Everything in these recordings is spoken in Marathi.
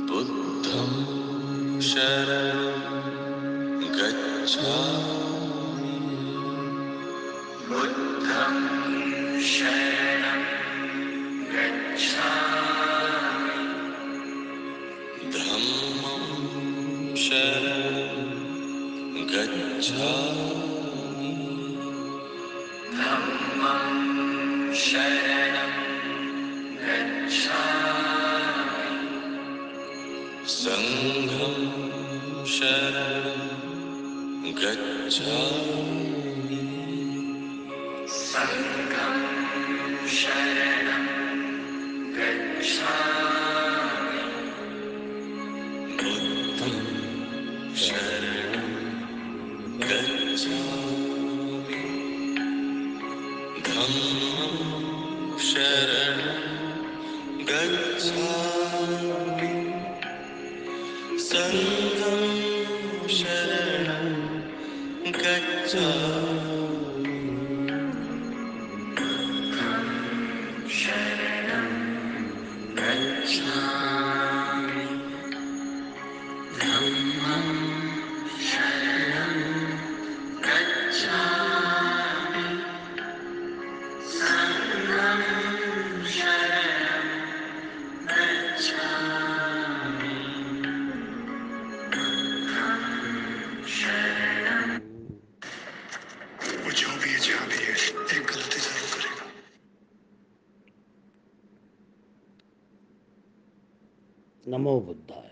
बुद्धं शरणं गच्छामि। बुद्धं शरणं गच्छामि। धम्मं शरणं गच्छामि। धम्मं शरणं गच्छामि। संघं शरणं गच्छामि। संघं शरणं गच्छामि। बुद्धं शरणं गच्छामि। धम्मं शरणं गच्छामि। संघं शरणं गच्छामि। शरणं गच्छामि। धम्मं शरणं गच्छामि। संघं शरणं गच्छामि। शरणं। वो जो भी है जहाँ भी है एक गलती जरूर करेगा। नमो बुद्धाय।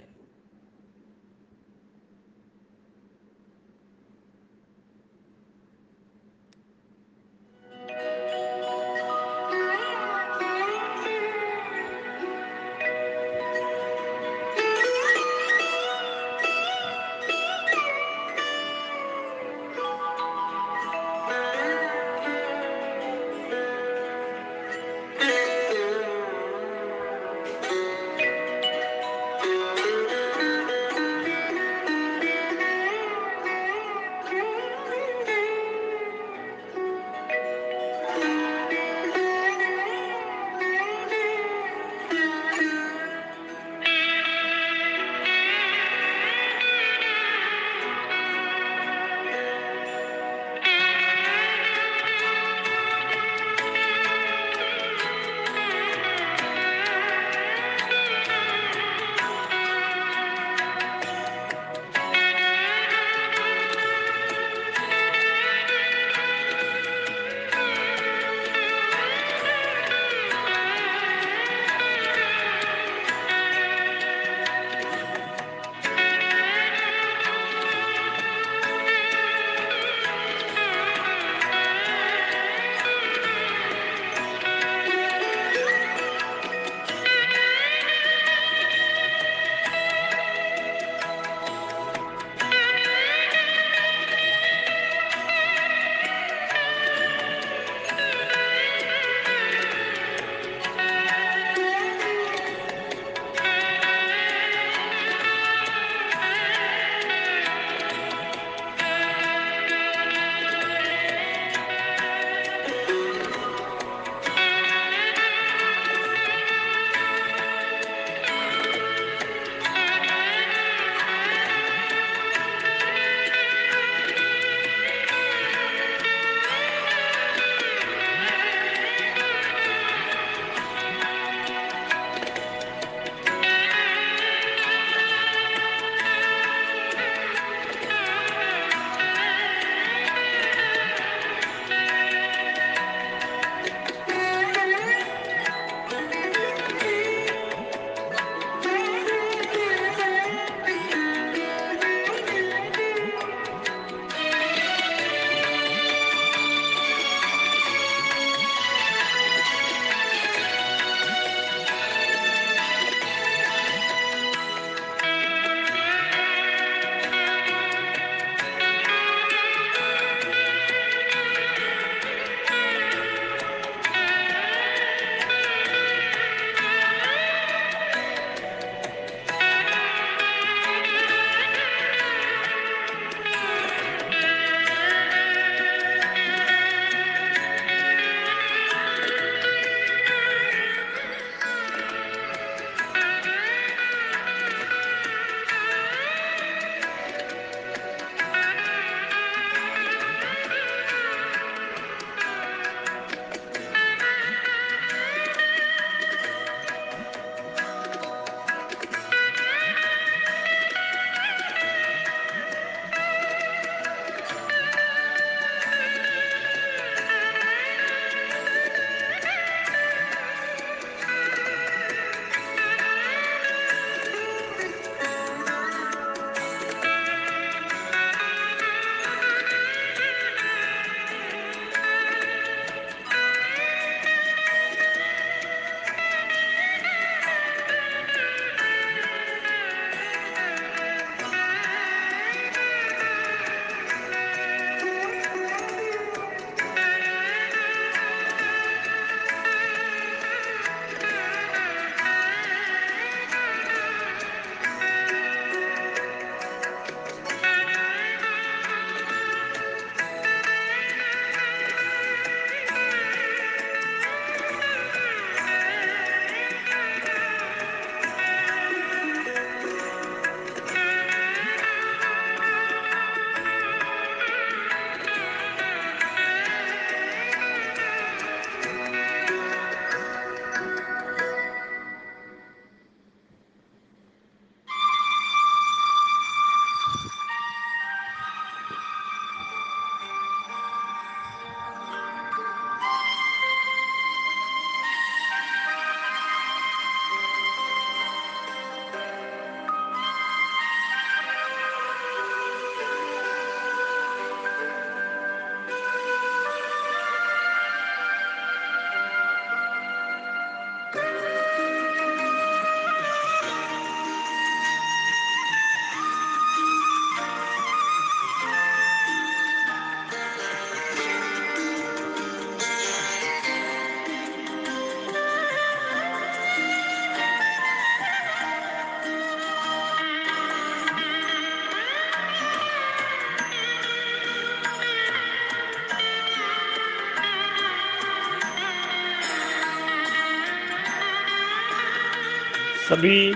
सभी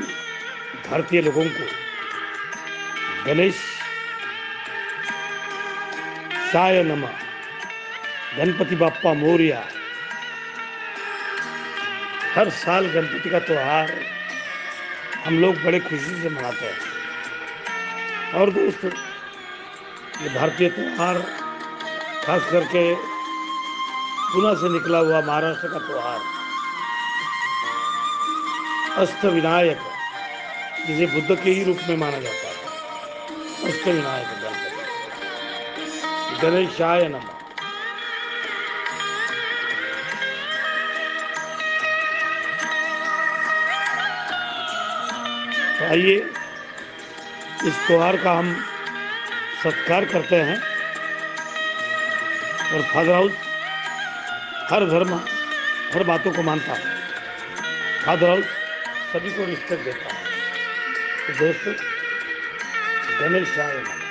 भारतीय लोगों को गणेश शाय नमः, गणपति बाप्पा मोरया। हर साल गणपति का त्योहार हम लोग बड़े खुशी से मनाते हैं। और दोस्तों, ये भारतीय त्योहार, खास करके पुणे से निकला हुआ महाराष्ट्र का त्योहार अष्टविनायक, जिसे बुद्ध के ही रूप में माना जाता है, अष्टविनायक गणपति, गणेशाय नमः। तो आइए इस त्योहार का हम सत्कार करते हैं। और फादर हाउस हर धर्म, हर बातों को मानता है। फादर हाउस सभी को रिस्पेक्ट देता है। तो दोस्तों, गणेशाय नमः।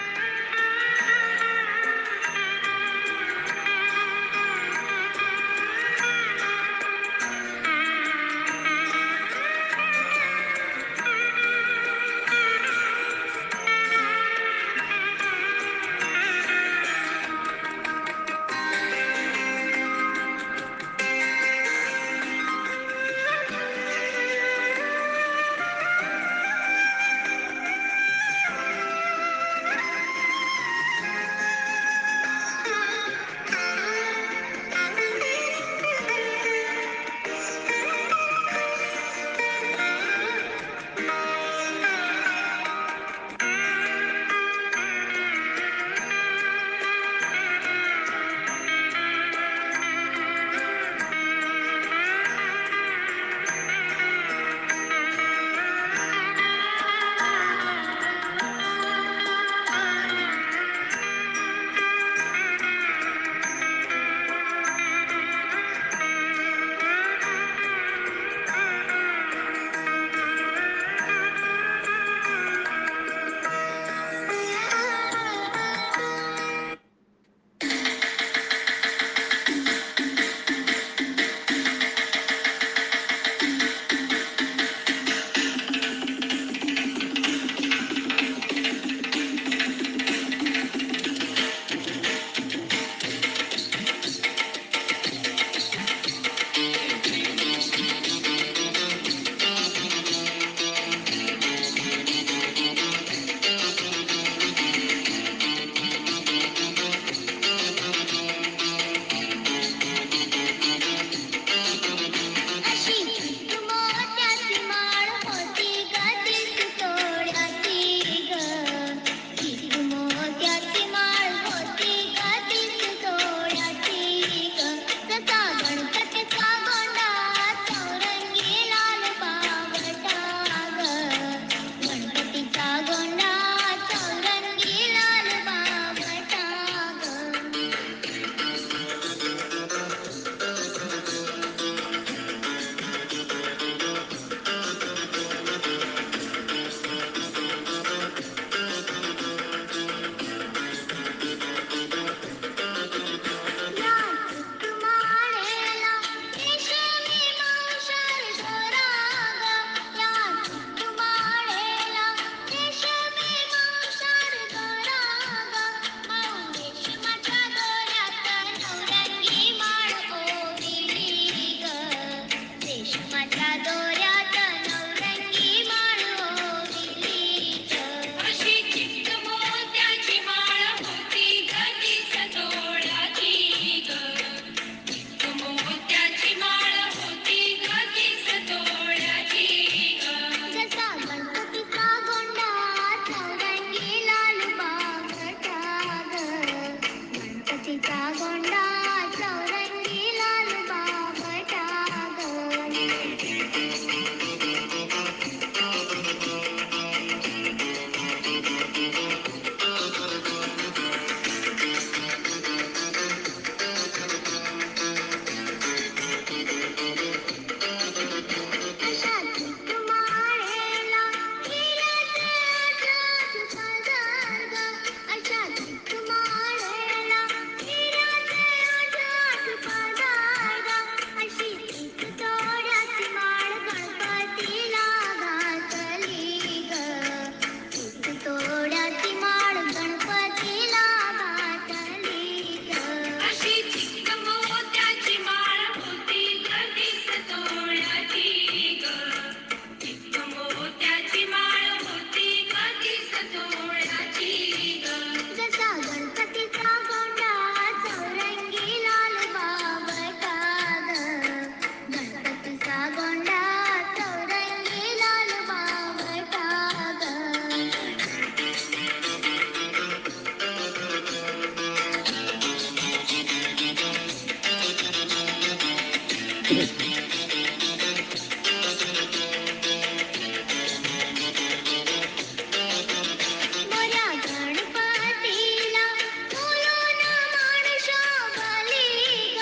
मोऱ्या गणपतीला फुलून माणसा भली ग.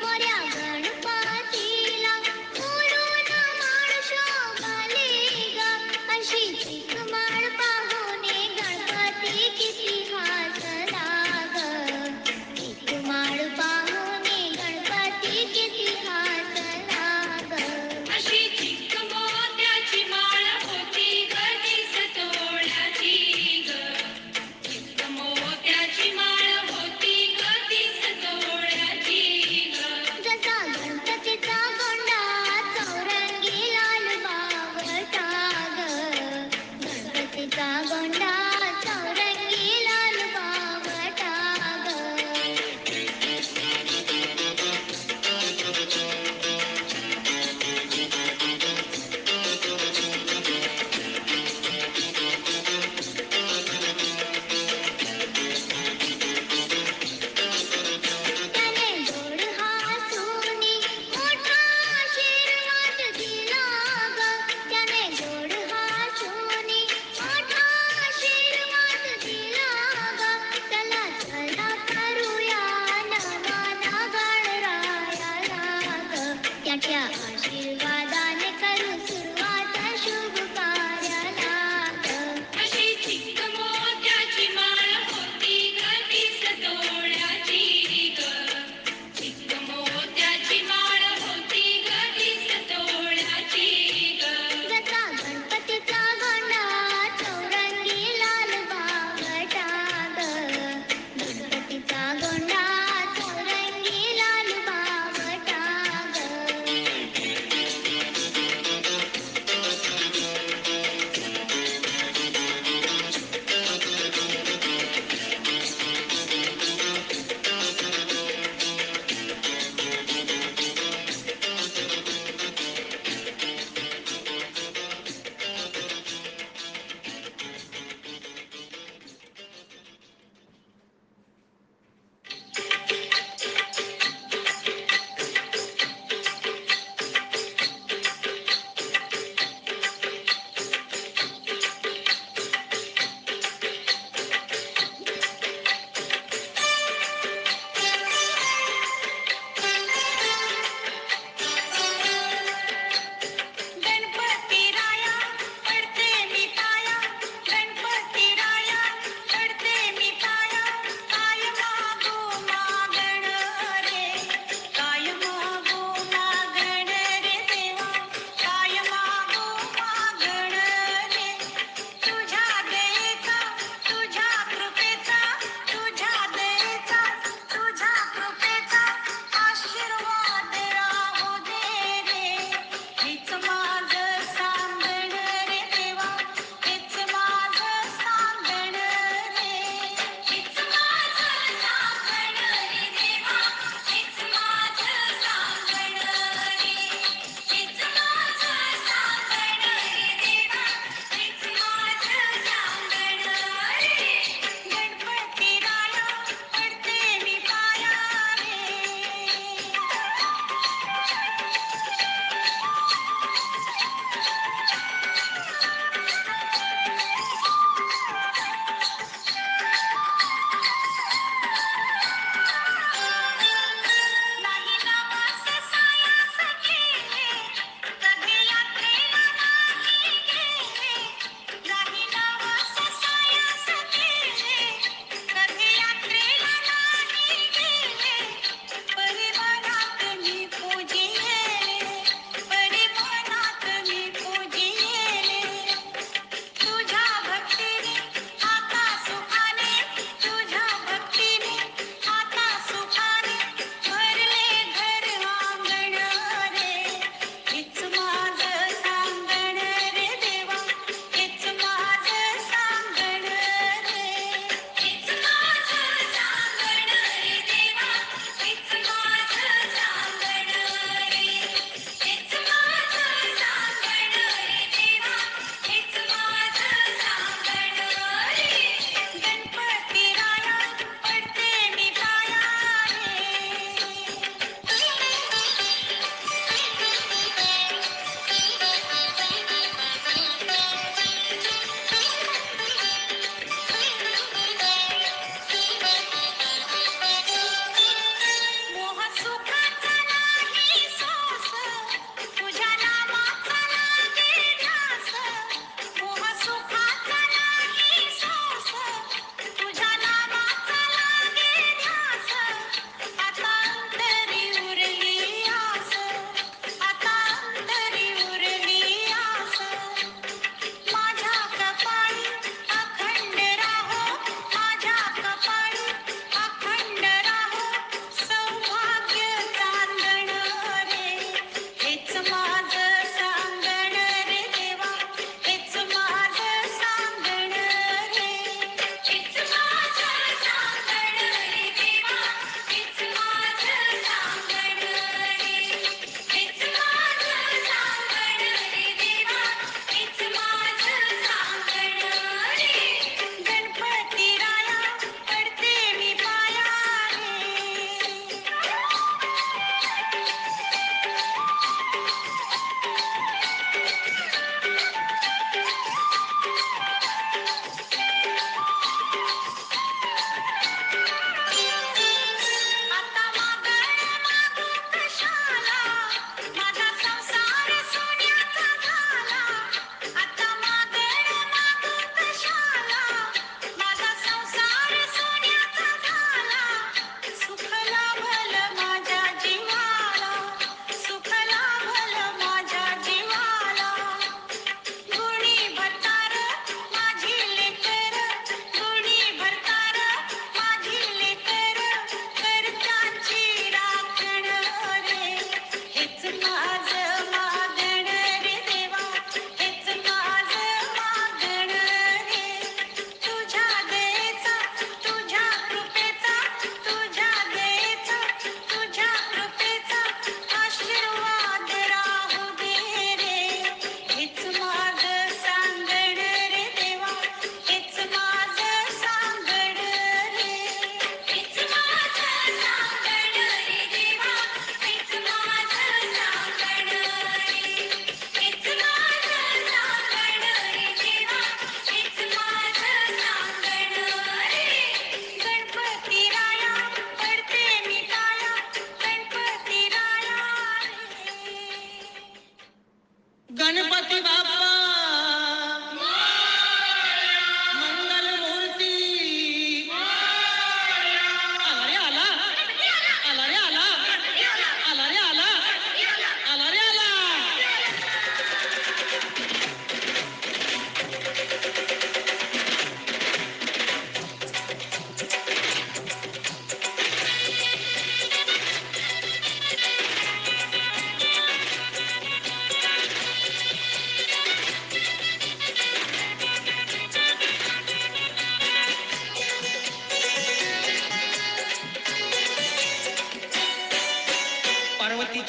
मोऱ्या गणपतीला फुलून माणसा भली ग. अशी चिकमाळ पाहुणे गणपती किती हसला ग. चिकमाळ पाहुणे गणपती किती हसला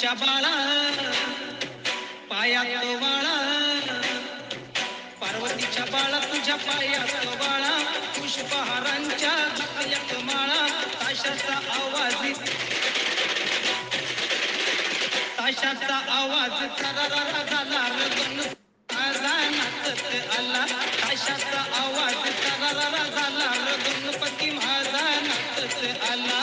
पार्वतीच्या बाळा पायात वाळा पार्वतीच्या बाळा तुझ्या पायात वाळा पुष्पहारांच्या घातल्यात माळा ताशाचा आवाज थरारा झाला रे माझा नाचत आला ताशाचा आवाज थरारा झाला रे गणपती माझा नाचत आला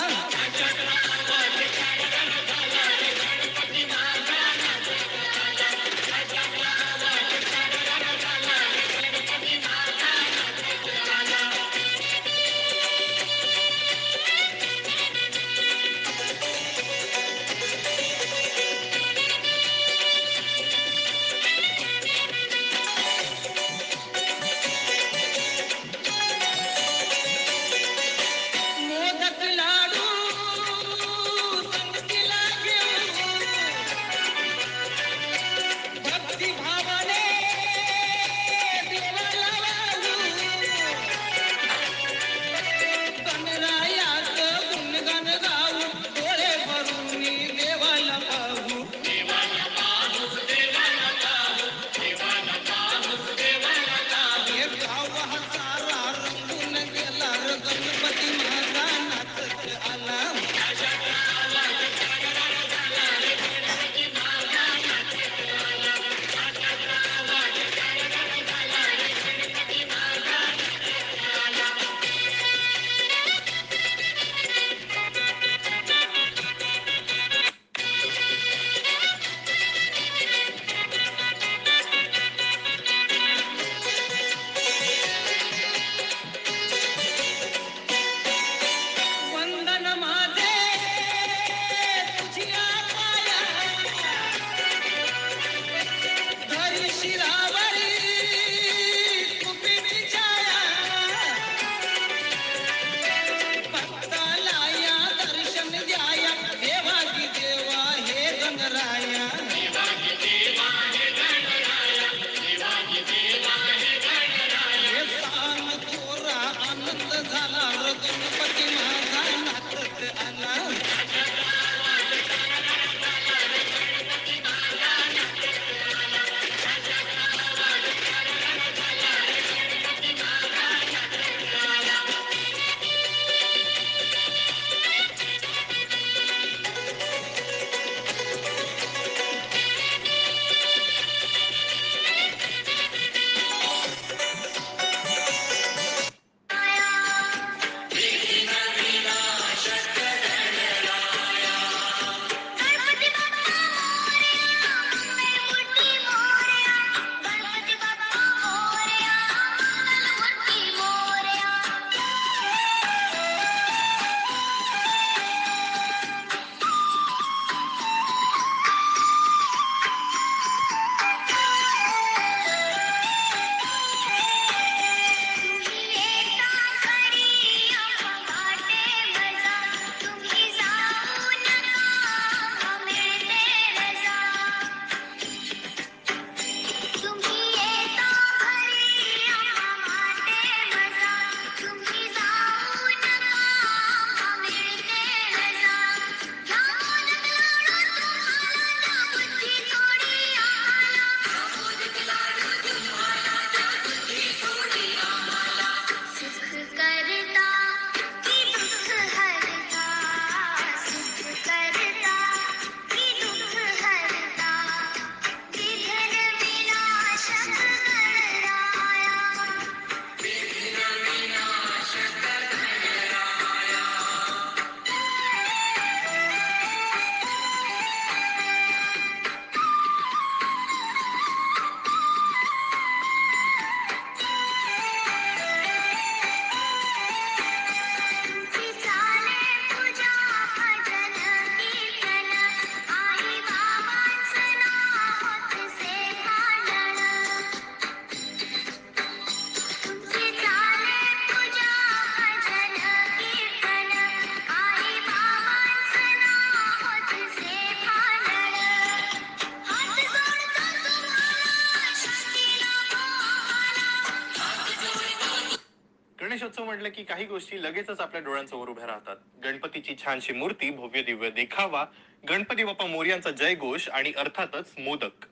गणेशोत्सव म्हटलं की काही गोष्टी लगेचच आपल्या डोळ्यांसमोर उभ्या राहतात. गणपतीची छानशी मूर्ती, भव्य दिव्य देखावा, गणपती बाप्पा मोरयांचा जयघोष आणि अर्थातच मोदक.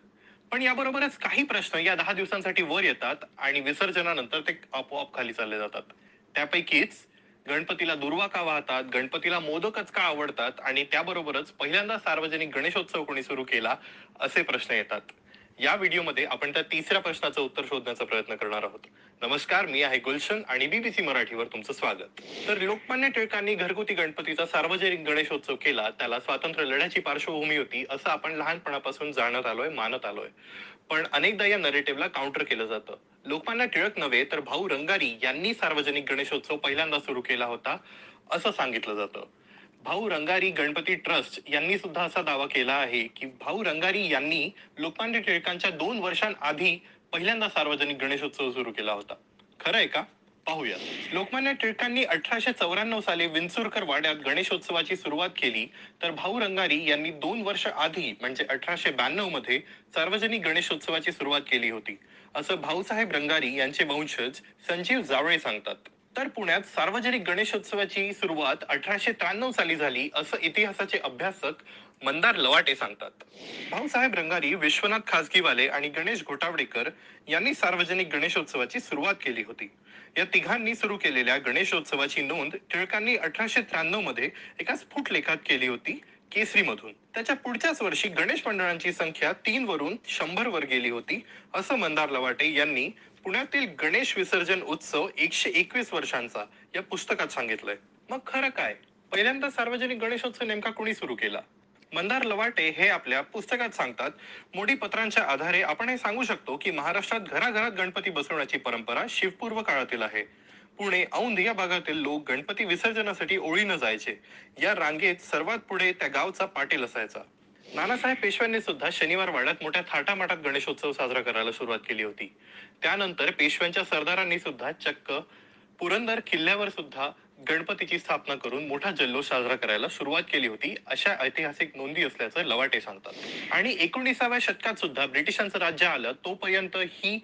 पण याबरोबरच काही प्रश्न या 10 दिवसांसाठी वर येतात आणि विसर्जनानंतर ते आपोआप खाली चालले जातात. त्यापैकीच गणपतीला दुर्वा का वाहतात, गणपतीला मोदकच का आवडतात आणि त्याबरोबरच पहिल्यांदा सार्वजनिक गणेशोत्सव कोणी सुरू केला, असे प्रश्न येतात. या व्हिडिओमध्ये आपण त्या तिसऱ्या प्रश्नाचं उत्तर शोधण्याचा प्रयत्न करणार आहोत. नमस्कार, मी आहे गुलशन आणि बीबीसी मराठीवर तुमचं स्वागत. तर लोकमान्य टिळकांनी घरगुती गणपतीचा सार्वजनिक गणेशोत्सव केला, त्याला स्वातंत्र्य लढ्याची पार्श्वभूमी होती, असं आपण लहानपणापासून जाणत आलोय, मानत आलोय. पण अनेकदा या नरेटिव्हला काउंटर केलं जातं. लोकमान्य टिळक नव्हे तर भाऊ रंगारी यांनी सार्वजनिक गणेशोत्सव पहिल्यांदा सुरू केला होता, असं सांगितलं जातं. भाऊ रंगारी गणपती ट्रस्ट यांनी सुद्धा असा दावा केला आहे की भाऊ रंगारी यांनी लोकमान्य टिळकांच्या 2 वर्षांआधी पहिल्यांदा सार्वजनिक गणेशोत्सव सुरू केला होता. खरं आहे का? पाहूया. लोकमान्य टिळकांनी 1894 साली विंचुरकर वाड्यात गणेशोत्सवाची सुरुवात केली, तर भाऊ रंगारी यांनी 2 वर्ष आधी म्हणजे 1892 मध्ये सार्वजनिक गणेशोत्सवाची सुरुवात केली होती, असं भाऊसाहेब रंगारी यांचे वंशज संजीव जावळे सांगतात. तर पुण्यात सार्वजनिक गणेशोत्सवाची सुरुवात 1893 साली झाली, असं इतिहासाचे अभ्यासक मंदार लवाटे सांगतात. भाऊसाहेब रंगारी, विश्वनाथ खाजगीवाले आणि गणेश घोटावडेकर यांनी सार्वजनिक गणेशोत्सवाची सुरुवात केली होती. या तिघांनी सुरू केलेल्या गणेशोत्सवाची नोंद टिळकांनी 1893 मध्ये एका स्फुट लेखात केली होती, केसरीमधून. त्याच्या पुढच्याच वर्षी गणेश मंडळांची संख्या 3 वरून 100 वर गेली होती, असं मंदार लवाटे यांनी पुण्यातील गणेश विसर्जन उत्सव 121 वर्षांचा या पुस्तकात सांगितलंय. मग खरं काय? पहिल्यांदा सार्वजनिक गणेशोत्सव नेमका कोणी सुरू केला? मंदार लवाटे हे आपल्या पुस्तकात सांगतात, मोडीपत्रांच्या आधारे आपण हे सांगू शकतो की महाराष्ट्रात घराघरात गणपती बसवण्याची परंपरा शिवपूर्व काळातील आहे. पुणे, औंध या भागातील लोक गणपती विसर्जनासाठी ओळीनं जायचे. या रांगेत सर्वात पुढे त्या गावचा पाटील असायचा. नानासाहेब पेशव्यांनी सुद्धा शनिवार वाड्यात मोठ्या थाटामाटात गणेशोत्सव साजरा करायला सुरुवात केली होती. त्यानंतर पेशव्यांच्या सरदारांनी सुद्धा चक्क पुरंदर किल्ल्यावर सुद्धा गणपतीची स्थापना करून मोठा जल्लोष साजरा करायला सुरुवात केली होती, अशा ऐतिहासिक नोंदी असल्याचं लवाटे सांगतात. आणि 19व्या शतकात सुद्धा ब्रिटिशांचं राज्य आलं तोपर्यंत ही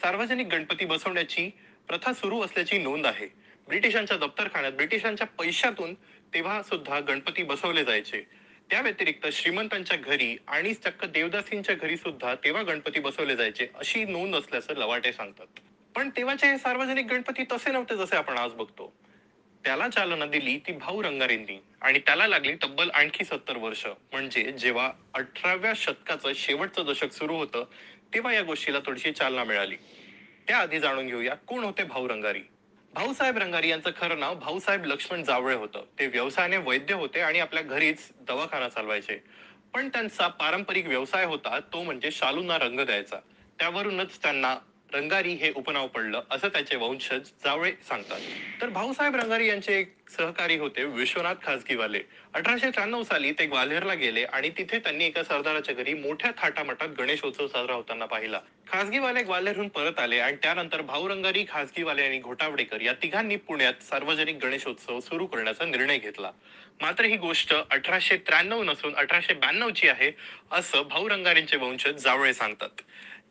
सार्वजनिक गणपती बसवण्याची प्रथा सुरू असल्याची नोंद आहे. ब्रिटिशांच्या दप्तरखान्यात ब्रिटिशांच्या पैशातून तेव्हा सुद्धा गणपती बसवले जायचे. त्या व्यतिरिक्त श्रीमंतांच्या घरी आणि चक्क देवदासींच्या घरी सुद्धा तेव्हा गणपती बसवले जायचे, अशी नोंद असल्याचं लवाटे सांगतात. पण तेव्हाचे हे सार्वजनिक गणपती तसे नव्हते जसे आपण आज बघतो. त्याला चालना दिली ती भाऊ रंगारींनी आणि त्याला लागली तब्बल आणखी 70 वर्ष. म्हणजे जेव्हा 18व्या शतकाचं शेवटचं दशक सुरू होतं, तेव्हा या गोष्टीला थोडीशी चालना मिळाली. त्याआधी जाणून घेऊया कोण होते भाऊ रंगारी. भाऊसाहेब रंगारी यांचं खरं नाव भाऊसाहेब लक्ष्मण जावळे होतं. ते व्यवसायाने वैद्य होते आणि आपल्या घरीच दवाखाना चालवायचे. पण त्यांचा पारंपरिक व्यवसाय होता तो म्हणजे शालूंना रंग द्यायचा. त्यावरूनच त्यांना रंगारी हे उपनाव पडलं, असं त्याचे वंशज जावळे सांगतात. तर भाऊसाहेब रंगारी यांचे एक सहकारी होते विश्वनाथ खाजगीवाले. 1893 साली ते ग्वाल्हेरला गेले आणि तिथे त्यांनी एका सरदाराच्या घरी मोठ्या थाटामाटात गणेशोत्सव साजरा होताना पाहिला. खाजगीवाले ग्वाल्हेरहून परत आले आणि त्यानंतर भाऊ रंगारी, खाजगीवाले आणि घोटावडेकर या तिघांनी पुण्यात सार्वजनिक गणेशोत्सव सुरू करण्याचा निर्णय घेतला. मात्र ही गोष्ट 1893 नसून 1892 ची आहे, असं भाऊ रंगारींचे वंशज जावळे सांगतात.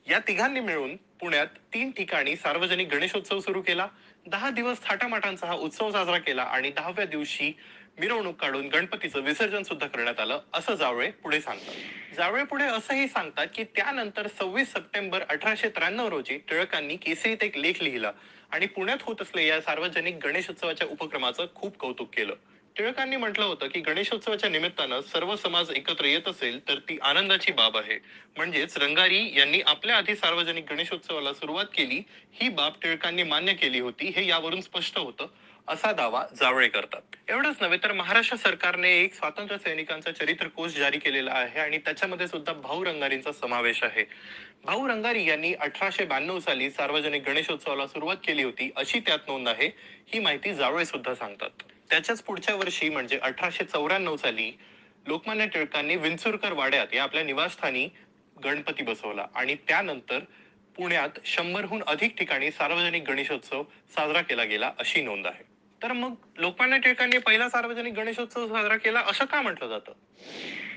या तिघांनी मिळून पुण्यात 3 ठिकाणी सार्वजनिक गणेशोत्सव सुरू केला. 10 दिवस थाटामाटांचा हा उत्सव साजरा केला आणि 10व्या दिवशी मिरवणूक काढून गणपतीचं विसर्जन सुद्धा करण्यात आलं, असं जावळे पुढे सांगतात. जावळे पुढे असंही सांगतात की त्यानंतर 26 सप्टेंबर 1893 रोजी टिळकांनी केसरीत एक लेख लिहिला आणि पुण्यात होत असलेल्या या सार्वजनिक गणेशोत्सवाच्या उपक्रमाचं खूप कौतुक केलं. टिळकांनी म्हटलं होतं की गणेशोत्सवाच्या निमित्तानं सर्व समाज एकत्र येत असेल तर ती आनंदाची बाब आहे. म्हणजेच रंगारी यांनी आपल्या आधी सार्वजनिक गणेशोत्सवाला सुरुवात केली, ही बाब टिळकांनी मान्य केली होती, हे यावरून स्पष्ट होतं, असा दावा जावळे करतात. एवढंच नव्हे तर महाराष्ट्र सरकारने एक स्वातंत्र्य सैनिकांचा चरित्रकोश जारी केलेला आहे आणि त्याच्यामध्ये सुद्धा भाऊ रंगारींचा समावेश आहे. भाऊ रंगारी यांनी 1892 साली सार्वजनिक गणेशोत्सवाला सुरुवात केली होती, अशी त्यात नोंद आहे. ही माहिती जावळे सुद्धा सांगतात. त्याच्याच पुढच्या वर्षी म्हणजे 1894 साली लोकमान्य टिळकांनी विंचुरकर वाड्यात या आपल्या निवासस्थानी गणपती बसवला आणि त्यानंतर पुण्यात 100हून अधिक ठिकाणी सार्वजनिक गणेशोत्सव साजरा केला गेला, अशी नोंद आहे. तर मग लोकमान्य टिळकांनी पहिला सार्वजनिक गणेशोत्सव साजरा केला असं का म्हटलं जातं?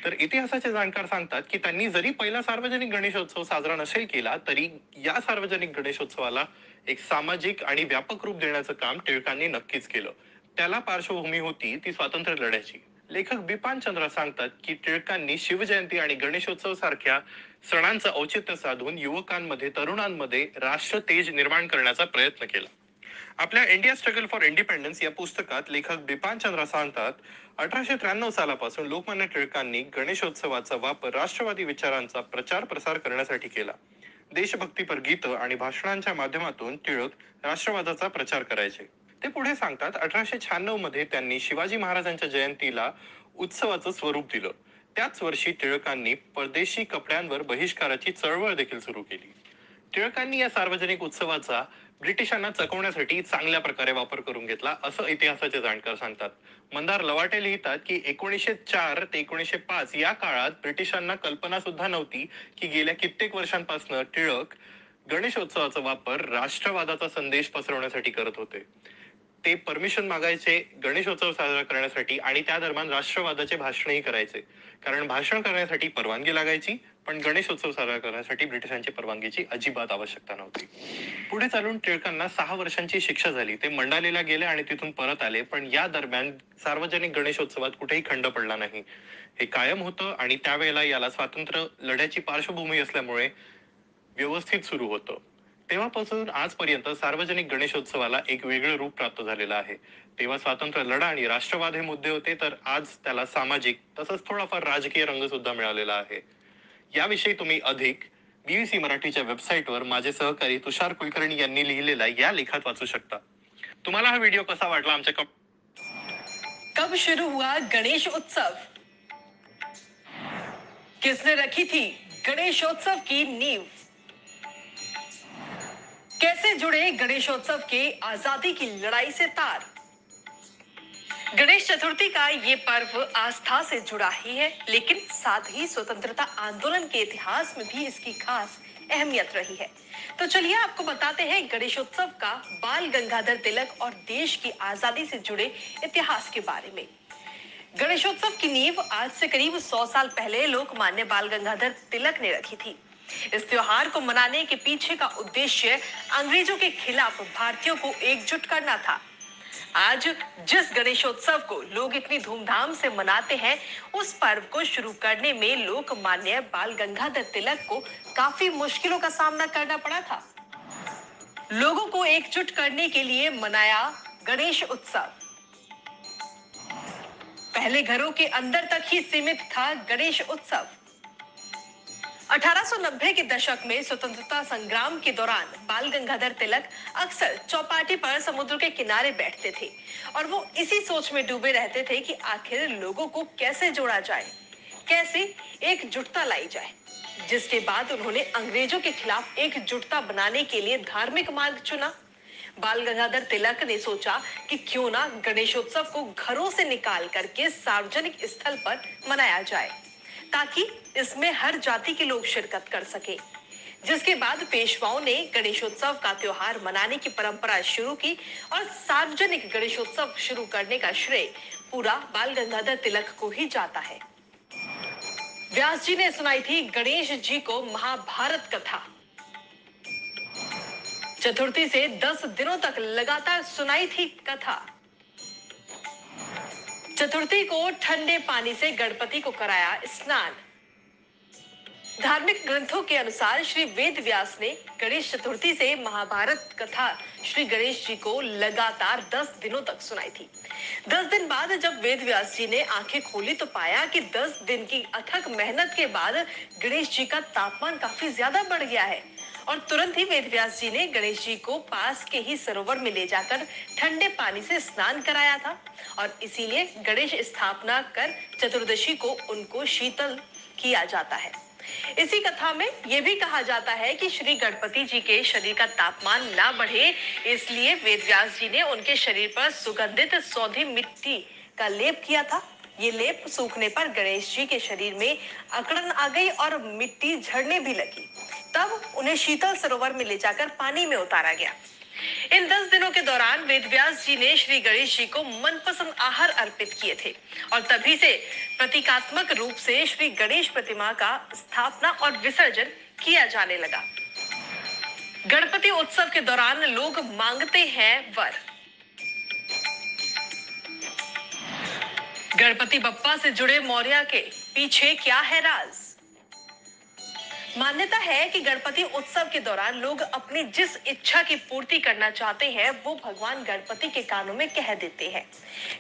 तर इतिहासाचे जाणकार सांगतात की त्यांनी जरी पहिला सार्वजनिक गणेशोत्सव साजरा नसेल केला तरी या सार्वजनिक गणेशोत्सवाला एक सामाजिक आणि व्यापक रूप देण्याचं काम टिळकांनी नक्कीच केलं. त्याला पार्श्वभूमी होती ती स्वातंत्र्य लढ्याची. लेखक बिपान चंद्र सांगतात की टिळकांनी शिवजयंती आणि गणेशोत्सव सारख्या सणांचं औचित्य साधून युवकांमध्ये तरुणांमध्ये राष्ट्र तेज निर्माण करण्याचा प्रयत्न केला. आपल्या इंडिया स्ट्रगल फॉर इंडिपेंडन्स या पुस्तकात लेखक बिपान चंद्र सांगतात 1893 सालापासून लोकमान्य टिळकांनी गणेशोत्सवाचा वापर राष्ट्रवादी विचारांचा प्रचार प्रसार करण्यासाठी केला. देशभक्तीपर गीतं आणि भाषणांच्या माध्यमातून टिळक राष्ट्रवादाचा प्रचार करायचे. ते पुढे सांगतात 1896 मध्ये त्यांनी शिवाजी महाराजांच्या जयंतीला उत्सवाचं स्वरूप दिलं. त्याच वर्षी टिळकांनी परदेशी कपड्यांवर बहिष्काराची चळवळ देखील सुरू केली. टिळकांनी या सार्वजनिक उत्सवाचा ब्रिटिशांना चकवण्यासाठी चांगल्या प्रकारे वापर करून घेतला असं इतिहासाचे जाणकार सांगतात. मंदार लवाटे लिहितात की 1904 ते 1905 या काळात ब्रिटिशांना कल्पना सुद्धा नव्हती की गेल्या कित्येक वर्षांपासून टिळक गणेशोत्सवाचा वापर राष्ट्रवादाचा संदेश पसरवण्यासाठी करत होते. ते परमिशन मागायचे गणेशोत्सव साजरा करण्यासाठी आणि त्या दरम्यान राष्ट्रवादाचे भाषणही करायचे. कारण भाषण करण्यासाठी परवानगी लागायची पण गणेशोत्सव साजरा करण्यासाठी ब्रिटिशांची परवानगीची अजिबात आवश्यकता नव्हती. पुढे चालून टिळकांना 6 वर्षांची शिक्षा झाली. ते मंडालेला गेले आणि तिथून परत आले पण या दरम्यान सार्वजनिक गणेशोत्सवात कुठेही खंड पडला नाही. हे कायम होतं आणि त्यावेळेला याला स्वातंत्र्य लढ्याची पार्श्वभूमी असल्यामुळे व्यवस्थित सुरू होतं. तेव्हापासून आजपर्यंत सार्वजनिक गणेशोत्सवाला एक वेगळं रूप प्राप्त झालेलं आहे. तेव्हा स्वातंत्र्य लढा आणि राष्ट्रवाद हे मुद्दे होते तर आज त्याला सामाजिक तसंच थोडाफार राजकीय रंग सुद्धा मिळालेला आहे. याविषयी तुम्ही अधिक BBC मराठीच्या वेबसाईटवर माझे सहकारी तुषार कुलकर्णी यांनी लिहिलेला या लेखात वाचू शकता. तुम्हाला हा व्हिडिओ कसा वाटला आमच्या कब शुरू हुआ गणेश उत्सव? किसने रखी थी गणेशोत्सव की नींव? कैसे जुड़े गणेशोत्सव के आजादी की लड़ाई से तार? गणेश चतुर्थी का ये पर्व आस्था से जुड़ा ही है, लेकिन साथ ही स्वतंत्रता आंदोलन के इतिहास में भी इसकी खास अहमियत रही है। तो चलिए आपको बताते हैं गणेशोत्सव का बाल गंगाधर तिलक और देश की आजादी से जुड़े इतिहास के बारे में। गणेशोत्सव की नींव आज से करीब 100 साल पहले लोकमान्य बाल गंगाधर तिलक ने रखी थी। इस त्योहार को मनाने के पीछे का उद्देश्य अंग्रेजों के खिलाफ भारतीयों को एकजुट करना था। आज जिस गणेशोत्सव को लोग इतनी धूमधाम से मनाते हैं, उस पर्व को शुरू करने में लोकमान्य बाल गंगाधर तिलक को काफी मुश्किलों का सामना करना पड़ा था। लोगों को एकजुट करने के लिए मनाया गणेश उत्सव। पहले घरों के अंदर तक ही सीमित था गणेश उत्सव। 1890 के दशक में स्वतंत्रता संग्राम के दौरान बाल गंगाधर तिलक अक्सर चौपाटी पर समुद्र के किनारे बैठते थे और वो इसी सोच में डूबे रहते थे कि आखिर लोगों को कैसे जोड़ा जाए, कैसे एकजुटता लाई जाए। जिसके बाद उन्होंने अंग्रेजों के खिलाफ एकजुटता बनाने के लिए धार्मिक मार्ग चुना। बाल गंगाधर तिलक ने सोचा कि क्यों ना गणेशोत्सव को घरों से निकाल करके सार्वजनिक स्थल पर मनाया जाए, ताकि इसमें हर जाति के लोग शिरकत कर सके। जिसके बाद पेशवाओं ने गणेशोत्सव का त्योहार मनाने की परंपरा शुरू की और सार्वजनिक गणेशोत्सव शुरू करने का श्रेय पूरा बाल गंगाधर तिलक को ही जाता है। व्यास जी ने सुनाई थी गणेश जी को महाभारत कथा। चतुर्थी से 10 दिनों तक लगातार सुनाई थी कथा। चतुर्थी को ठंडे पानी से गणपति को कराया स्नान। धार्मिक ग्रंथों के अनुसार श्री वेद व्यास ने गणेश चतुर्थी से महाभारत कथा श्री गणेश जी को लगातार 10 दिनों तक सुनाई थी। 10 दिन बाद जब वेद व्यास जी ने आंखें खोली तो पाया कि 10 दिन की अथक मेहनत के बाद गणेश जी का तापमान काफी ज्यादा बढ़ गया है और तुरंत ही वेद व्यास जी ने गणेश जी को पास के ही सरोवर में ले जाकर ठंडे पानी से स्नान कराया था और इसीलिए गणेश स्थापना कर चतुर्दशी को उनको शीतल किया जाता है। इसी कथा में यह भी कहा जाता है कि श्री गणपति जी के शरीर का तापमान ना बढ़े, इसलिए वेद व्यास जी ने उनके शरीर पर सुगंधित सौंधी मिट्टी का लेप किया था। ये लेप सूखने पर गणेश जी के शरीर में अकड़न आ गई और मिट्टी झड़ने भी लगी। तब उन्हें शीतल सरोवर में ले जाकर पानी में उतारा गया। इन 10 दिनों के दौरान वेदव्यास जी ने श्री गणेश जी को मनपसंद आहार अर्पित किए थे और तभी से प्रतीकात्मक रूप से श्री गणेश प्रतिमा का स्थापना और विसर्जन किया जाने लगा। गणपति उत्सव के दौरान लोग मांगते हैं वर। गणपति बप्पा से जुड़े मौर्य के पीछे क्या है राज? मान्यता है कि गणपति उत्सव के दौरान लोग अपनी जिस इच्छा की पूर्ति करना चाहते हैं वो भगवान गणपति के कानों में कह देते हैं।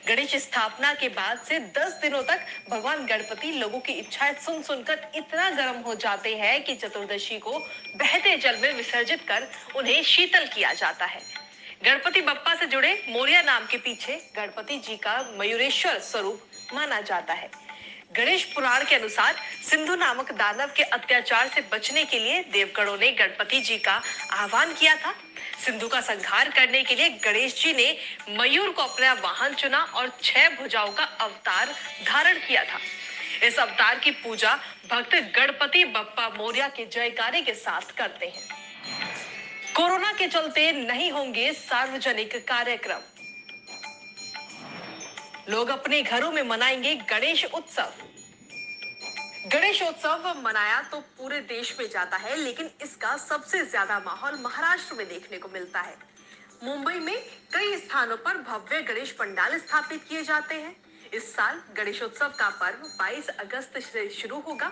गणेश स्थापना के बाद से 10 दिनों तक भगवान गणपति लोगों की इच्छाएं सुन सुनकर इतना गर्म हो जाते हैं कि चतुर्दशी को बहते जल में विसर्जित कर उन्हें शीतल किया जाता है। गणपति बप्पा से जुड़े मौर्य नाम के पीछे गणपति जी का मयूरेश्वर स्वरूप माना जाता है। गणेश पुराण के अनुसार सिंधु नामक दानव के अत्याचार से बचने के लिए देवगणों ने गणपति जी का आह्वान किया था। सिंधु का संहार करने के लिए गणेश जी ने मयूर को अपना वाहन चुना और 6 भुजाओं का अवतार धारण किया था। इस अवतार की पूजा भक्त गणपति बप्पा मौर्य के जयकारे के साथ करते हैं। कोरोना के चलते नहीं होंगे सार्वजनिक कार्यक्रम। लोग अपने घरों में मनाएंगे गणेश उत्सव। गणेश उत्सव मनाया तो पूरे देश में जाता है, लेकिन इसका सबसे ज्यादा माहौल महाराष्ट्र में देखने को मिलता है। मुंबई में कई स्थानों पर भव्य गणेश पंडाल स्थापित किए जाते हैं। इस साल गणेशोत्सव का पर्व 22 अगस्त से शुरू होगा,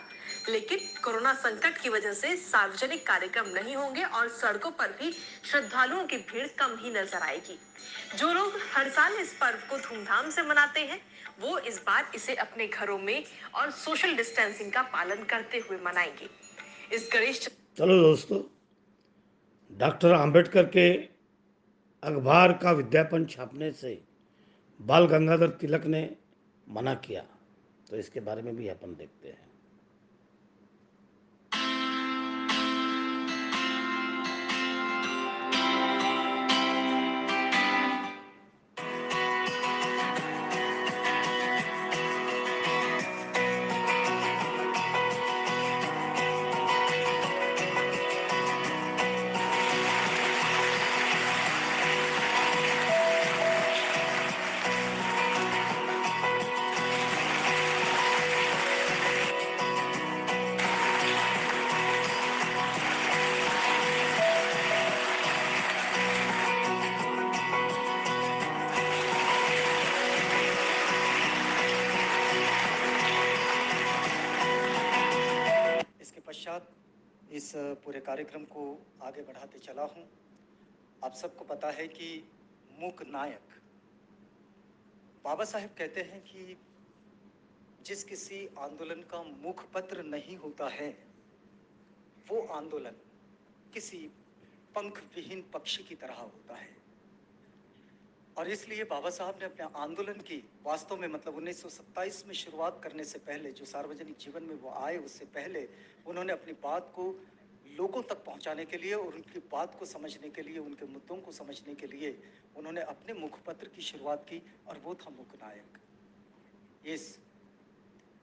लेकिन कोरोना संकट की वजह से सार्वजनिक कार्यक्रम नहीं होंगे और सड़कों पर भी श्रद्धालुओं की भीड़ कम ही नजर आएगी। जो लोग हर साल इस पर्व को धूमधाम से मनाते हैं, वो इस बार इसे अपने घरों में और सोशल डिस्टेंसिंग का पालन करते हुए मनाएंगे। इस गणेश चलो दोस्तों, डॉक्टर आम्बेडकर के अखबार का विज्ञापन छापने से बाल गंगाधर तिलक ने मना किया, तो इसके बारे में भी अपन देखते हैं। इसके पश्चात इस पूरे कार्यक्रम को आगे बढ़ाते चला हूं। आप सबको पता है कि मूक नायक बाबा साहेब कहते हैं कि जिस किसी आंदोलन का मुखपत्र नहीं होता है, वो आंदोलन किसी पंख विहीन पक्षी की तरह होता है। और इसलिए बाबा साहब ने अपने आंदोलन की वास्तव में मतलब 1927 में शुरुआत करने से पहले, जो सार्वजनिक जीवन में वो आए उससे पहले, उन्होंने अपनी बात को लोगों तक पहुंचाने के लिए और उनकी बात को समझने के लिए, उनके मुद्दों को समझने के लिए उन्होंने अपने मुखपत्र की शुरुआत की, और वो था मूक नायक। इस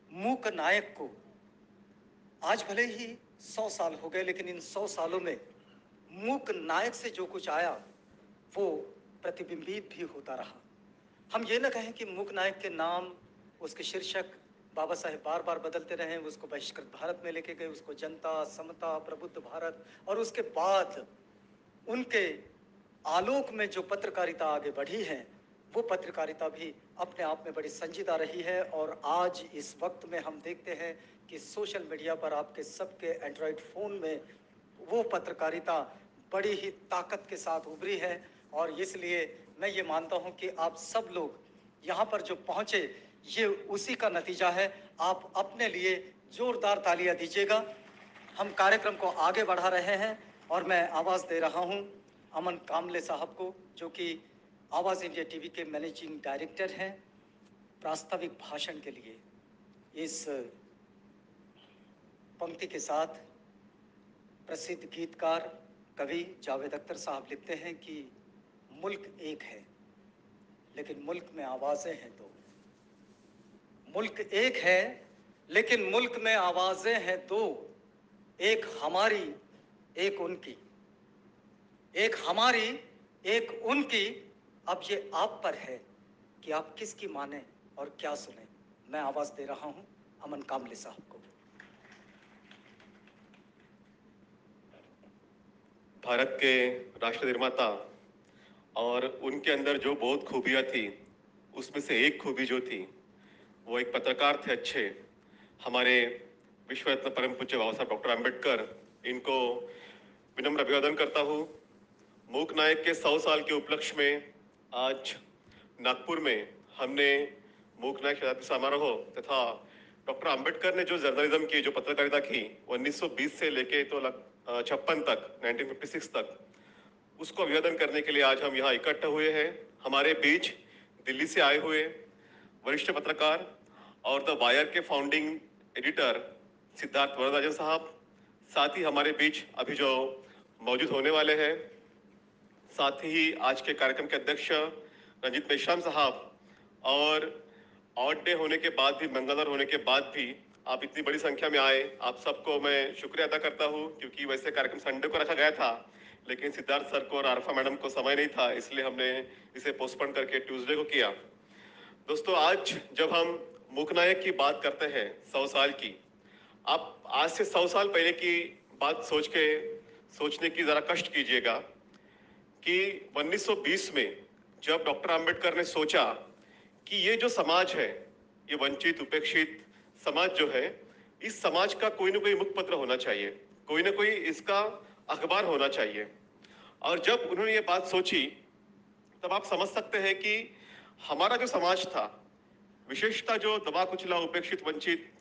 मूक नायक को आज भले ही 100 साल हो गए, लेकिन इन 100 सालों में मूक नायक से जो कुछ आया वो प्रतिबिंबित भी होता रहा। हम ये न कहें कि मूक नायक के नाम, उसके शीर्षक बाबा साहेब बार बार बदलते रहे। उसको बहिष्कृत भारत में लेके गए, उसको जनता, समता, प्रबुद्ध भारत, और उसके बाद उनके आलोक में जो पत्रकारिता आगे बढ़ी है, वो पत्रकारिता भी अपने आप में बड़ी संजीदा रही है। और आज इस वक्त में हम देखते हैं कि सोशल मीडिया पर आपके सबके एंड्रॉयड फोन में वो पत्रकारिता बड़ी ही ताकत के साथ उभरी है। और इसलिए मैं ये मानता हूं कि आप सब लोग यहाँ पर जो पहुंचे, ये उसी का नतीजा है। आप अपने लिए जोरदार तालियां दीजिएगा। हम कार्यक्रम को आगे बढ़ा रहे हैं और मैं आवाज दे रहा हूं अमन कामले साहब को, जो कि आवाज इंडिया टीवी के मैनेजिंग डायरेक्टर हैं, प्रास्ताविक भाषण के लिए। इस पंक्ति के साथ प्रसिद्ध गीतकार कवि जावेद अख्तर साहब लिखते हैं कि मुल्क एक है लेकिन मुल्क में आवाजें हैं दो। मुल्क एक है लेकिन मुल्क में आवाजें हैं दो। एक हमारी, एक उनकी। एक हमारी, एक उनकी, अब ये आप पर है कि आप किसकी माने और क्या सुने। मैं आवाज दे रहा हूं अमन कामले साहब को। भारत के राष्ट्र निर्माता और उनके अंदर जो बहुत खूबियां थी, उसमें से एक खूबी जो थी वो एक पत्रकार थे अच्छे। हमारे विश्व रत्न परम पूज्य बाबा साहब डॉक्टर आम्बेडकर, इनको विनम्र अभिवादन करता हूँ। मूक नायक के 100 साल के उपलक्ष्य में आज नागपुर में हमने मूक नायक शताब्दी समारोह तथा डॉक्टर आम्बेडकर ने जो जर्नलिज्म की, जो पत्रकारिता की, वो 1920 से लेके तो 56 तक, 1956 तक, उसको अभिवादन करने के लिए आज हम यहाँ इकट्ठे हुए हैं। हमारे बीच दिल्ली से आए हुए वरिष्ठ पत्रकार और द वायर के फाउंडिंग एडिटर सिद्धार्थ वरदराजन साहब, साथ ही हमारे बीच अभी जो मौजूद होने वाले हैं, साथ ही आज के कार्यक्रम के अध्यक्ष रंजीत मेश्राम साहब, और ऑड डे होने के बाद भी, मंगलवार होने के बाद भी आप इतनी बड़ी संख्या में आए, आप सबको मैं शुक्रिया अदा करता हूँ। क्योंकि वैसे कार्यक्रम संडे को रखा गया था, लेकिन सिद्धार्थ सर को और आरफा मैडम को समय नहीं था, इसलिए हमने इसे पोस्टपोन करके ट्यूसडे को किया। दोस्तों, आज जब हम मूकनायक की बात करते हैं 100 साल की, आप आज से 100 साल पहले की बात सोचने की जरा कष्ट कीजिएगा कि 1920 में जब डॉक्टर आम्बेडकर ने सोचा कि ये जो समाज है, ये वंचित उपेक्षित समाज जो है, इस समाज का कोई ना कोई मुखपत्र होना चाहिए, कोई ना कोई इसका अखबार होना चाहिए। और जब उन्होंने ये बात सोची, तब आप समझ सकते हैं कि हमारा जो समाज था, विशेषता जो दबा कुचला, उपेक्षित, वंचित,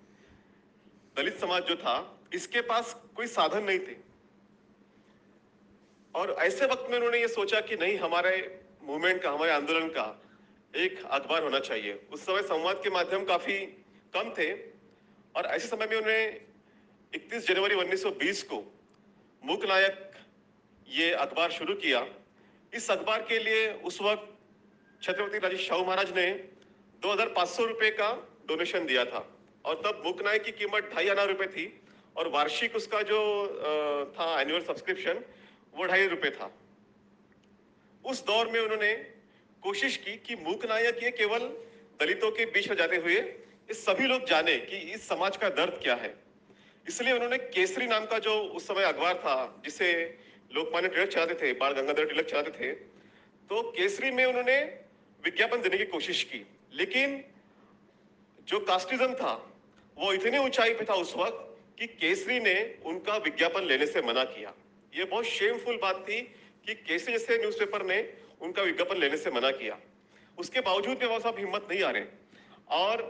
दलित समाज जो था, इसके पास कोई साधन नहीं थे। और ऐसे वक्त में उन्होंने ये सोचा कि नहीं, हमारे मूवमेंट का, हमारे आंदोलन का एक अखबार होना चाहिए। उस समय संवाद के माध्यम काफी कम थे, और ऐसे समय में उन्हें 31 जनवरी 1920 को मूक नायक ये अखबार शुरू किया। इस अखबार के लिए उस वक्त छत्रपति राजे शाहू महाराज ने 2500 रुपए का डोनेशन दिया था, और तब मूक नायक की कीमत 2500 रुपए थी, और वार्षिक उसका जो था एनुअल सब्सक्रिप्शन, वो 2.5 रुपए था। उस दौर में उन्होंने कोशिश की कि मूक नायक ये केवल दलितों के बीच में जाते हुए ये सभी लोग जाने कि इस समाज का दर्द क्या है। इसलिए उन्होंने केसरी नाम का जो उस समय अखबार था, जिसे लोकमान्य तिलक चलाते थे, बाल गंगाधर तिलक चलाते थे, तो केसरी में उन्होंने विज्ञापन देने की कोशिश की। लेकिन जो कास्टिज्म था वो इतनी ऊंचाई पे था उस वक्त कि केसरी ने उनका विज्ञापन लेने से मना किया। ये बहुत शेमफुल बात थी कि केसरी जैसे न्यूज़पेपर ने उनका विज्ञापन लेने से मना किया। उसके बावजूद भी वो सब हिम्मत नहीं आ रहे। और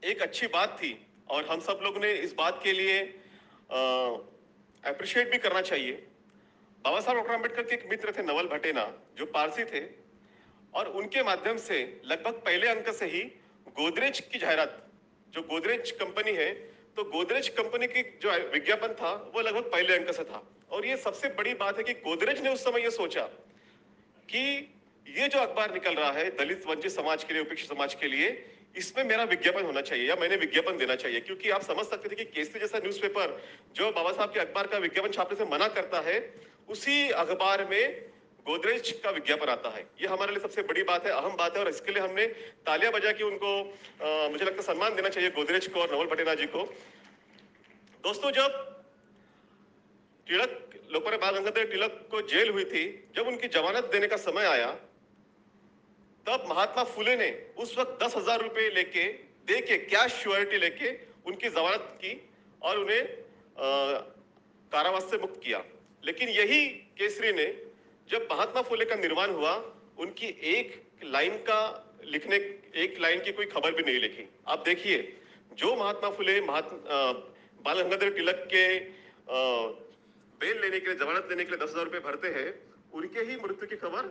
एक अच्छी बात थी, और हम सब लोग ने इस बात के लिए अप्रिशिएट भी करना चाहिए। बाबा साहब डॉक्टर अम्बेडकर के एक मित्र थे नवल भटेना, जो पारसी थे, और उनके माध्यम से लगभग पहले अंक से ही गोदरेज की जाहिरात, जो गोदरेज कंपनी है, तो गोदरेज कंपनी की जो विज्ञापन था वो लगभग पहले अंक से था। और ये सबसे बड़ी बात है कि गोदरेज ने उस समय ये सोचा कि ये जो अखबार निकल रहा है दलित वंचित समाज के लिए, उपेक्षित समाज के लिए, इसमें मेरा विज्ञापन होना चाहिए, या मैंने विज्ञापन देना चाहिए। क्योंकि आप समझ सकते थे कि केसरी जैसा न्यूज़पेपर जो बाबा साहब के अखबार का विज्ञापन छापने से मना करता है, उसी अखबार में गोदरेज का विज्ञापन आता है। ये हमारे लिए सबसे बड़ी बात है, अहम बात है, और इसके लिए हमने तालियां बजा के उनको मुझे लगता है सम्मान देना चाहिए, गोदरेज को और नवल भटेना जी को। दोस्तों, जब तिलक, लोकमान्य बाल गंगाधर तिलक को जेल हुई थी, जब उनकी जमानत देने का समय आया, तब महात्मा फुले ने उस वक्त 10,000 रुपए लेके, दे के, कैश श्योरिटी लेके उनकी जमानत की और उन्हें कारावास से मुक्त किया। लेकिन यही केसरी ने, जब महात्मा फुले का निर्वाण हुआ, उनकी एक लाइन की कोई खबर भी नहीं लिखी। आप देखिए, जो महात्मा फुले बाल गंगाधर तिलक के बेल लेने के लिए, जमानत लेने के लिए 10,000 रुपए भरते हैं, उनके ही मृत्यु की खबर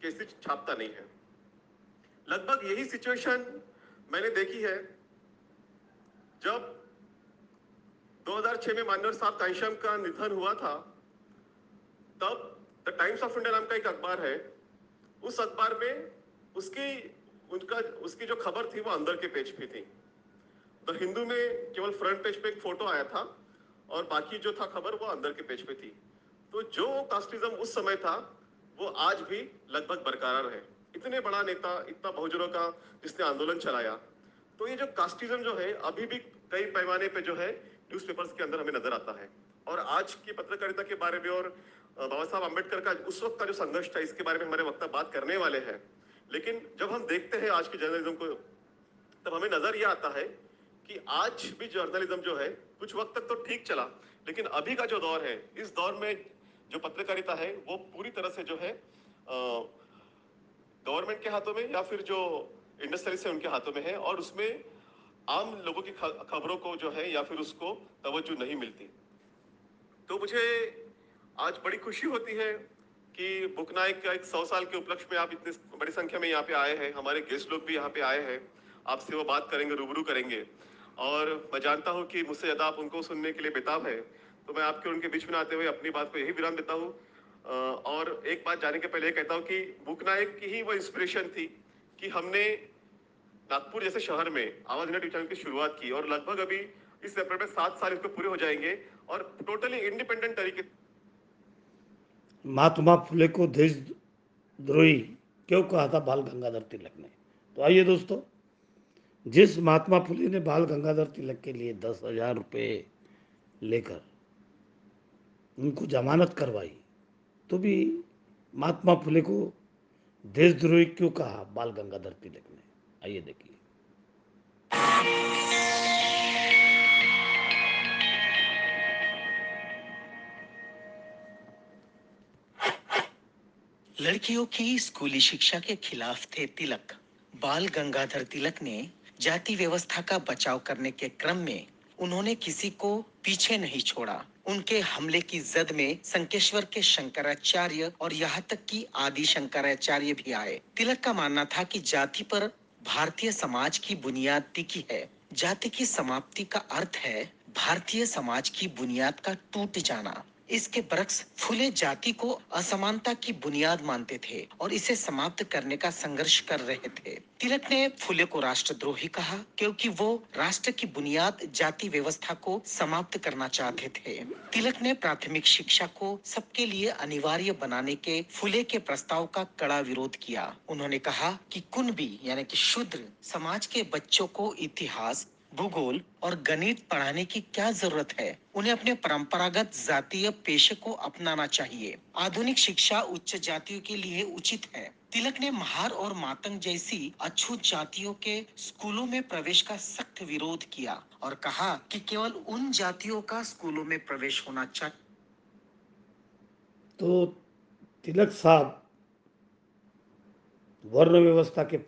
केसरी छापता नहीं है। लगभग यही सिचुएशन मैंने देखी है जब 2006 में मान्यवर साहब घनश्याम का निधन हुआ था। तब द टाइम्स ऑफ इंडिया नाम का एक अखबार है, उस अखबार में उसकी जो खबर थी वो अंदर के पेज पे थी। द हिंदू में केवल फ्रंट पेज पे एक फोटो आया था, और बाकी जो था खबर वो अंदर के पेज पे थी। तो जो कास्टिज्म उस समय था, वो आज भी लगभग बरकरार है। इतने बड़ा नेता, इतना बहुजनों का जिसने आंदोलन चलाया, तो ये जो कास्टिज्म जो है अभी भी कई पैमाने पे जो है न्यूज़पेपर्स के अंदर हमें नजर आता है। और आज की पत्रकारिता के बारे में और बाबा साहब अम्बेडकर का उस वक्त का जो संघर्ष था, इसके बारे में हमारे वक्ता बात करने वाले हैं। लेकिन जब हम देखते हैं आज की जर्नलिज्म को, तब हमें नजर ये आता है कि आज भी जर्नलिज्म जो है कुछ वक्त तक तो ठीक चला, लेकिन अभी का जो दौर है, इस दौर में जो पत्रकारिता है वो पूरी तरह से जो है गवर्नमेंट के हाथों में या फिर जो इंडस्ट्रियलिस्ट है उनके हाथों में है, और उसमें आम लोगों की खबरों को जो है या फिर उसको तवज्जो नहीं मिलती। तो मुझे आज बड़ी खुशी होती है कि बुक नाइट का एक 100 साल के उपलक्ष्य में आप इतनी बड़ी संख्या में यहाँ पे आए हैं। हमारे गेस्ट लोग भी यहाँ पे आए हैं, आपसे वो बात करेंगे, रूबरू करेंगे। और मैं जानता हूँ कि मुझसे ज्यादा आप उनको सुनने के लिए बेताब है, तो मैं आपके उनके बीच में आते हुए अपनी बात को यही विराम देता हूँ। और एक बात जाने के पहले ये कहता हूँ कि बुक नाइट की ही वो इंस्पिरेशन थी कि हमने नागपुर जैसे शहर में आवाज इंडिया चैनल की शुरुआत की, और लगभग अभी इस अप्रैल में 7 साल इसको पूरे हो जाएंगे, और टोटली इंडिपेंडेंट तरीके। महात्मा फुले को देशद्रोही क्यों कहा था बाल गंगाधर तिलक ने? तो आइए दोस्तों, जिस महात्मा फुले ने बाल गंगाधर तिलक के लिए 10,000 रुपये लेकर उनको जमानत करवाई, तो भी महात्मा फुले को देशद्रोही क्यों कहा बाल गंगाधर तिलक ने? आइए देखिए। लड़कियों की स्कूली शिक्षा के खिलाफ थे तिलक। बाल गंगाधर तिलक ने जाति व्यवस्था का बचाव करने के क्रम में उन्होंने किसी को पीछे नहीं छोड़ा। उनके हमले की जद में संकेश्वर के शंकराचार्य और यहाँ तक कि आदि शंकराचार्य भी आए। तिलक का मानना था कि जाति पर भारतीय समाज की बुनियाद टिकी है। जाति की समाप्ति का अर्थ है भारतीय समाज की बुनियाद का टूट जाना। इसके बरक्स फुले जाति को असमानता की बुनियाद मानते थे और इसे समाप्त करने का संघर्ष कर रहे थे। तिलक ने फुले को राष्ट्रद्रोही कहा क्योंकि वो राष्ट्र की बुनियाद जाति व्यवस्था को समाप्त करना चाहते थे। तिलक ने प्राथमिक शिक्षा को सबके लिए अनिवार्य बनाने के फुले के प्रस्ताव का कड़ा विरोध किया। उन्होंने कहा कि कुणबी यानी कि शूद्र समाज के बच्चों को इतिहास, भूगोल और गणित पढ़ाने की क्या जरूरत है? उन्हें अपने परंपरागत जातीय पेशे को अपनाना चाहिए। आधुनिक शिक्षा उच्च जातियों के लिए उचित है। तिलक ने महार और मातंग जैसी अछूत जातियों के स्कूलों में प्रवेश का सख्त विरोध किया और कहा कि केवल उन जातियों का स्कूलों में प्रवेश होना चाहिए। तो तिलक साहब वर्ण व्यवस्था के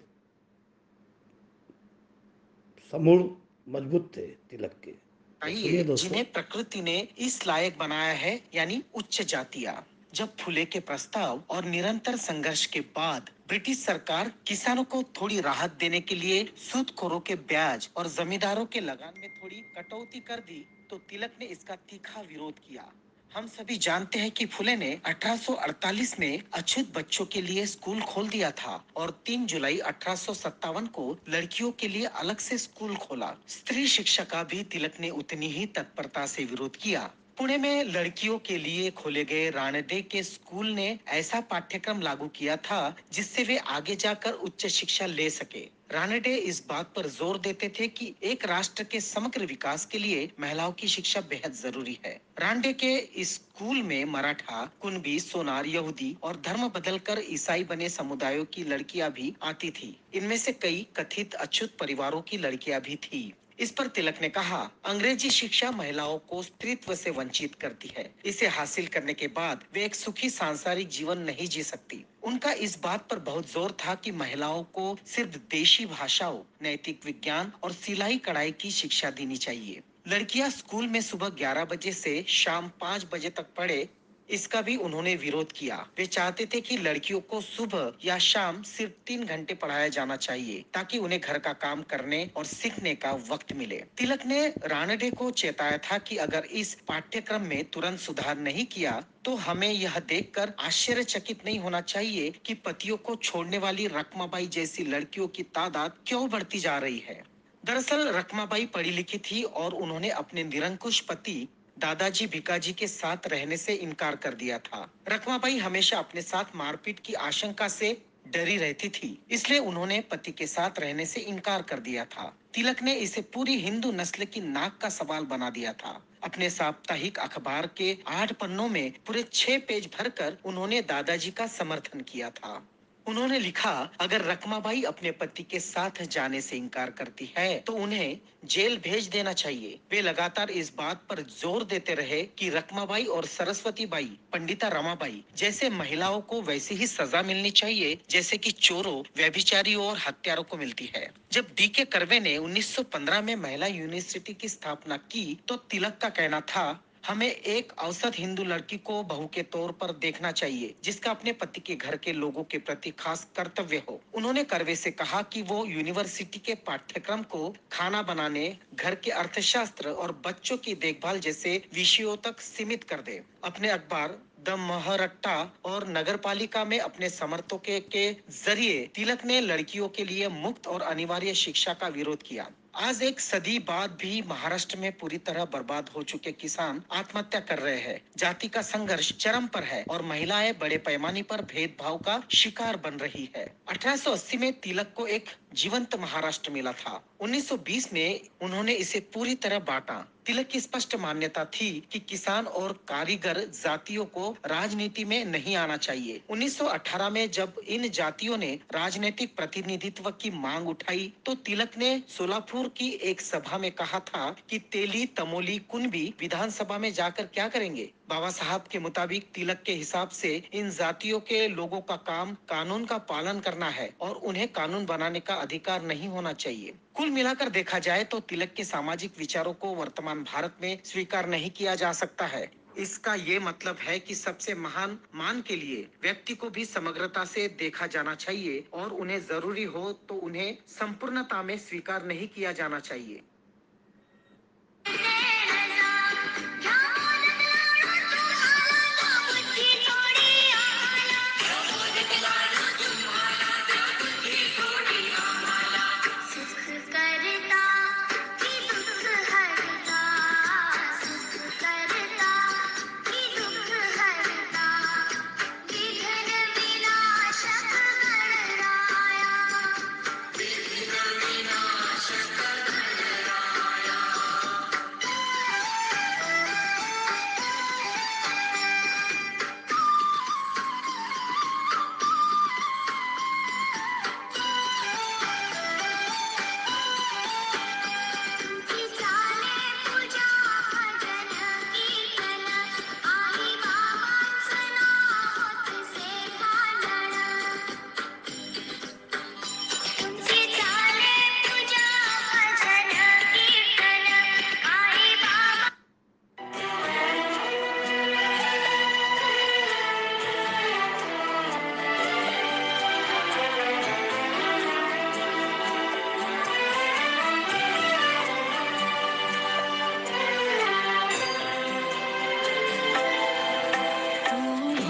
समूल मजबूत थे तिलक के। तो सुनिए दोस्तों, जिन्हें प्रकृति ने इस लायक बनाया है, यानी उच्च जातियां। जब फुले के प्रस्ताव और निरंतर संघर्ष के बाद ब्रिटिश सरकार किसानों को थोड़ी राहत देने के लिए सूदखोरों के ब्याज और जमींदारों के लगान में थोड़ी कटौती कर दी, तो तिलक ने इसका तीखा विरोध किया। हम सभी जानते हैं कि फुले ने 1848 में अछूत बच्चों के लिए स्कूल खोल दिया था और 3 जुलाई 1857 को लड़कियों के लिए अलग से स्कूल खोला। स्त्री शिक्षा का भी तिलक ने उतनी ही तत्परता से विरोध किया। पुणे में लड़कियों के लिए खोले गए राणडे के स्कूल ने ऐसा पाठ्यक्रम लागू किया था जिससे वे आगे जाकर उच्च शिक्षा ले सके। राणडे इस बात पर जोर देते थे कि एक राष्ट्र के समग्र विकास के लिए महिलाओं की शिक्षा बेहद जरूरी है। राणडे के इस स्कूल में मराठा, कुणबी, सोनार, यहूदी और धर्म बदलकर ईसाई बने समुदायों की लड़कियां भी आती थी। इनमें से कई कथित अछूत परिवारों की लड़कियां भी थी। इस पर तिलक ने कहा, अंग्रेजी शिक्षा महिलाओं को स्त्रीत्व से वंचित करती है। इसे हासिल करने के बाद वे एक सुखी सांसारिक जीवन नहीं जी सकती। उनका इस बात पर बहुत जोर था कि महिलाओं को सिर्फ देशी भाषाओं, नैतिक विज्ञान और सिलाई कढ़ाई की शिक्षा देनी चाहिए। लड़कियां स्कूल में सुबह 11 बजे से शाम 5 बजे तक पढ़े, इसका भी उन्होंने विरोध किया। वे चाहते थे कि लड़कियों को सुबह या शाम सिर्फ 3 घंटे पढ़ाया जाना चाहिए ताकि उन्हें घर का काम करने और सीखने का वक्त मिले। तिलक ने राणडे को चेताया था कि अगर इस पाठ्यक्रम में तुरंत सुधार नहीं किया तो हमें यह देखकर आश्चर्यचकित नहीं होना चाहिए कि पतियों को छोड़ने वाली रखमाबाई जैसी लड़कियों की तादाद क्यों बढ़ती जा रही है। दरअसल रखमाबाई पढ़ी लिखी थी और उन्होंने अपने निरंकुश पति दादाजी भिकाजी के साथ रहने से इनकार कर दिया था। रखमाबाई हमेशा अपने साथ मारपीट की आशंका से डरी रहती थी, इसलिए उन्होंने पति के साथ रहने से इनकार कर दिया था। तिलक ने इसे पूरी हिंदू नस्ल की नाक का सवाल बना दिया था। अपने साप्ताहिक अखबार के 8 पन्नों में पूरे 6 पेज भरकर उन्होंने दादाजी का समर्थन किया था। उन्होंने लिखा, अगर रखमाबाई अपने पति के साथ जाने से इनकार करती है तो उन्हें जेल भेज देना चाहिए। वे लगातार इस बात पर जोर देते रहे कि रखमाबाई और सरस्वती बाई, पंडिता रमाबाई जैसे महिलाओं को वैसी ही सजा मिलनी चाहिए जैसे कि चोरों, व्यभिचारियों और हत्यारों को मिलती है। जब डी.के. कर्वे ने 1915 में महिला यूनिवर्सिटी की स्थापना की तो तिलक का कहना था, हमें एक औसत हिंदू लड़की को बहू के तौर पर देखना चाहिए जिसका अपने पति के घर के लोगों के प्रति खास कर्तव्य हो। उन्होंने कर्वे से कहा कि वो यूनिवर्सिटी के पाठ्यक्रम को खाना बनाने, घर के अर्थशास्त्र और बच्चों की देखभाल जैसे विषयों तक सीमित कर दे। अपने अखबार द महरट्टा और नगरपालिका में अपने समर्थकों के जरिए तिलक ने लड़कियों के लिए मुफ्त और अनिवार्य शिक्षा का विरोध किया। आज एक सदी बाद भी महाराष्ट्र में पूरी तरह बर्बाद हो चुके किसान आत्महत्या कर रहे हैं। जाति का संघर्ष चरम पर है और महिलाएं बड़े पैमाने पर भेदभाव का शिकार बन रही है। 1880 में तिलक को एक जीवंत महाराष्ट्र मिला था। 1920 में उन्होंने इसे पूरी तरह बांटा। तिलक की स्पष्ट मान्यता थी कि किसान और कारीगर जातियों को राजनीति में नहीं आना चाहिए। 1918 में जब इन जातियों ने राजनीतिक प्रतिनिधित्व की मांग उठाई तो तिलक ने सोलापुर की एक सभा में कहा था कि तेली, तमोली, कुणबी विधानसभा में जाकर क्या करेंगे। बाबा साहब के मुताबिक तिलक के हिसाब से इन जातियों के लोगों का काम कानून का पालन करना है और उन्हें कानून बनाने का अधिकार नहीं होना चाहिए। कुल मिलाकर देखा जाए तो तिलक के सामाजिक विचारों को वर्तमान भारत में स्वीकार नहीं किया जा सकता है। इसका ये मतलब है कि सबसे महान मान के लिए व्यक्ति को भी समग्रता से देखा जाना चाहिए और उन्हें जरूरी हो तो उन्हें संपूर्णता में स्वीकार नहीं किया जाना चाहिए।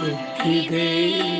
बुद्धि दे